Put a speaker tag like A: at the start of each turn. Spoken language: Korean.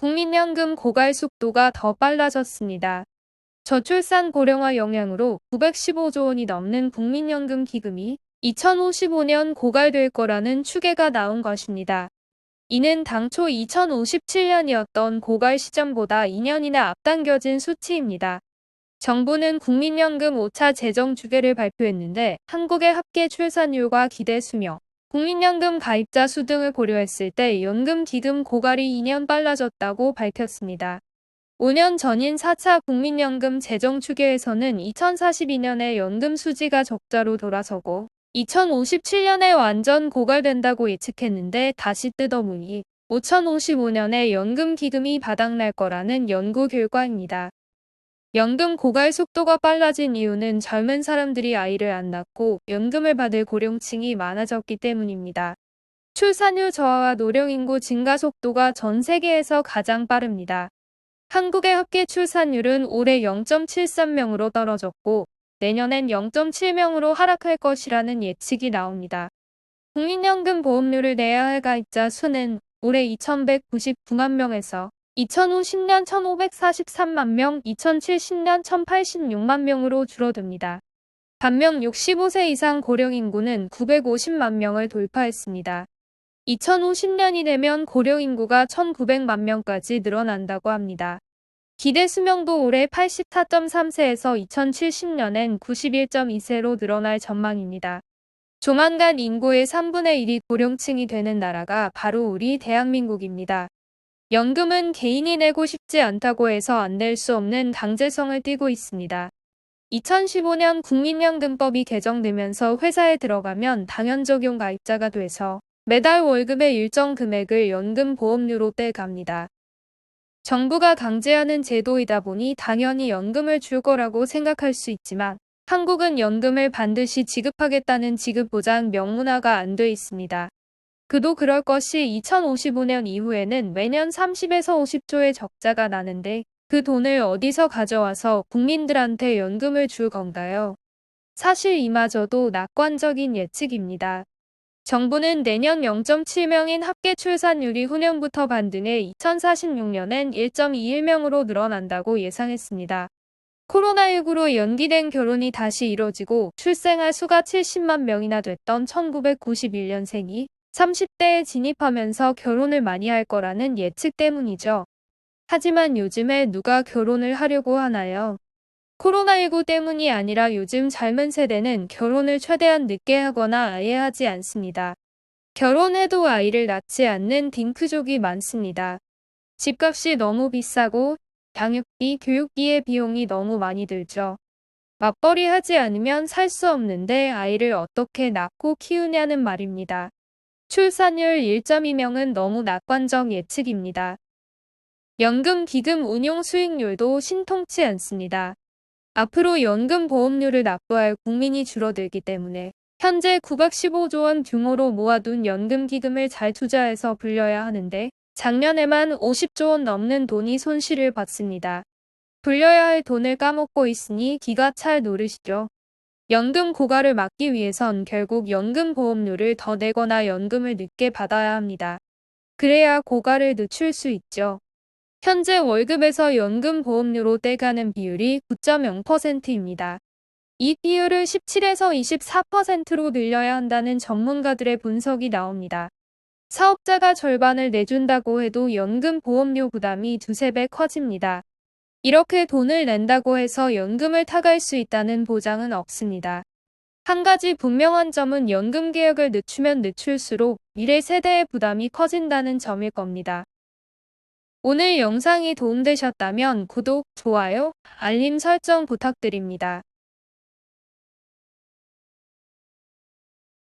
A: 국민연금 고갈 속도가 더 빨라졌습니다. 저출산 고령화 영향으로 915조 원이 넘는 국민연금 기금이 2055년 고갈될 거라는 추계가 나온 것입니다. 이는 당초 2057년이었던 고갈 시점보다 2년이나 앞당겨진 수치입니다. 정부는 국민연금 5차 재정 주계를 발표했는데 한국의 합계 출산율과 기대 수명, 국민연금 가입자 수 등을 고려했을 때 연금 기금 고갈이 2년 빨라졌다고 밝혔습니다. 5년 전인 4차 국민연금 재정 추계에서는 2042년에 연금 수지가 적자로 돌아서고 2057년에 완전 고갈된다고 예측했는데 다시 뜯어보니 5055년에 연금 기금이 바닥날 거라는 연구 결과입니다. 연금 고갈 속도가 빨라진 이유는 젊은 사람들이 아이를 안 낳고 연금을 받을 고령층이 많아졌기 때문입니다. 출산율 저하와 노령인구 증가 속도가 전 세계에서 가장 빠릅니다. 한국의 합계 출산율은 올해 0.73명으로 떨어졌고 내년엔 0.7명으로 하락할 것이라는 예측이 나옵니다. 국민연금 보험료를 내야 할 가입자 수는 올해 2199만 명에서 2050년 1543만 명, 2070년 1086만 명으로 줄어듭니다. 반면 65세 이상 고령 인구는 950만 명을 돌파했습니다. 2050년이 되면 고령 인구가 1900만 명까지 늘어난다고 합니다. 기대 수명도 올해 84.3세에서 2070년엔 91.2세로 늘어날 전망입니다. 조만간 인구의 3분의 1이 고령층이 되는 나라가 바로 우리 대한민국입니다. 연금은 개인이 내고 싶지 않다고 해서 안 낼 수 없는 강제성을 띠고 있습니다. 2015년 국민연금법이 개정되면서 회사에 들어가면 당연 적용 가입자가 돼서 매달 월급의 일정 금액을 연금 보험료로 떼갑니다. 정부가 강제하는 제도이다 보니 당연히 연금을 줄 거라고 생각할 수 있지만 한국은 연금을 반드시 지급하겠다는 지급보장 명문화가 안 돼 있습니다. 그도 그럴 것이 2055년 이후에는 매년 30에서 50조의 적자가 나는데 그 돈을 어디서 가져와서 국민들한테 연금을 줄 건가요? 사실 이마저도 낙관적인 예측입니다. 정부는 내년 0.7명인 합계 출산율이 후년부터 반등해 2046년엔 1.21명으로 늘어난다고 예상했습니다. 코로나19로 연기된 결혼이 다시 이뤄지고 출생아 수가 70만 명이나 됐던 1991년생이 30대에 진입하면서 결혼을 많이 할 거라는 예측 때문이죠. 하지만 요즘에 누가 결혼을 하려고 하나요? 코로나19 때문이 아니라 요즘 젊은 세대는 결혼을 최대한 늦게 하거나 아예 하지 않습니다. 결혼해도 아이를 낳지 않는 딩크족이 많습니다. 집값이 너무 비싸고 양육비, 교육비의 비용이 너무 많이 들죠. 맞벌이 하지 않으면 살 수 없는데 아이를 어떻게 낳고 키우냐는 말입니다. 출산율 1.2명은 너무 낙관적 예측입니다. 연금 기금 운용 수익률도 신통치 않습니다. 앞으로 연금 보험료를 납부할 국민이 줄어들기 때문에 현재 915조 원 규모로 모아둔 연금 기금을 잘 투자해서 불려야 하는데 작년에만 50조 원 넘는 돈이 손실을 봤습니다. 불려야 할 돈을 까먹고 있으니 기가 찰 노릇이죠. 연금 고갈을 막기 위해선 결국 연금 보험료를 더 내거나 연금을 늦게 받아야 합니다. 그래야 고갈을 늦출 수 있죠. 현재 월급에서 연금 보험료로 떼가는 비율이 9.0%입니다. 이 비율을 17에서 24%로 늘려야 한다는 전문가들의 분석이 나옵니다. 사업자가 절반을 내준다고 해도 연금 보험료 부담이 두세 배 커집니다. 이렇게 돈을 낸다고 해서 연금을 타갈 수 있다는 보장은 없습니다. 한 가지 분명한 점은 연금 개혁을 늦추면 늦출수록 미래 세대의 부담이 커진다는 점일 겁니다. 오늘 영상이 도움되셨다면 구독, 좋아요, 알림 설정 부탁드립니다.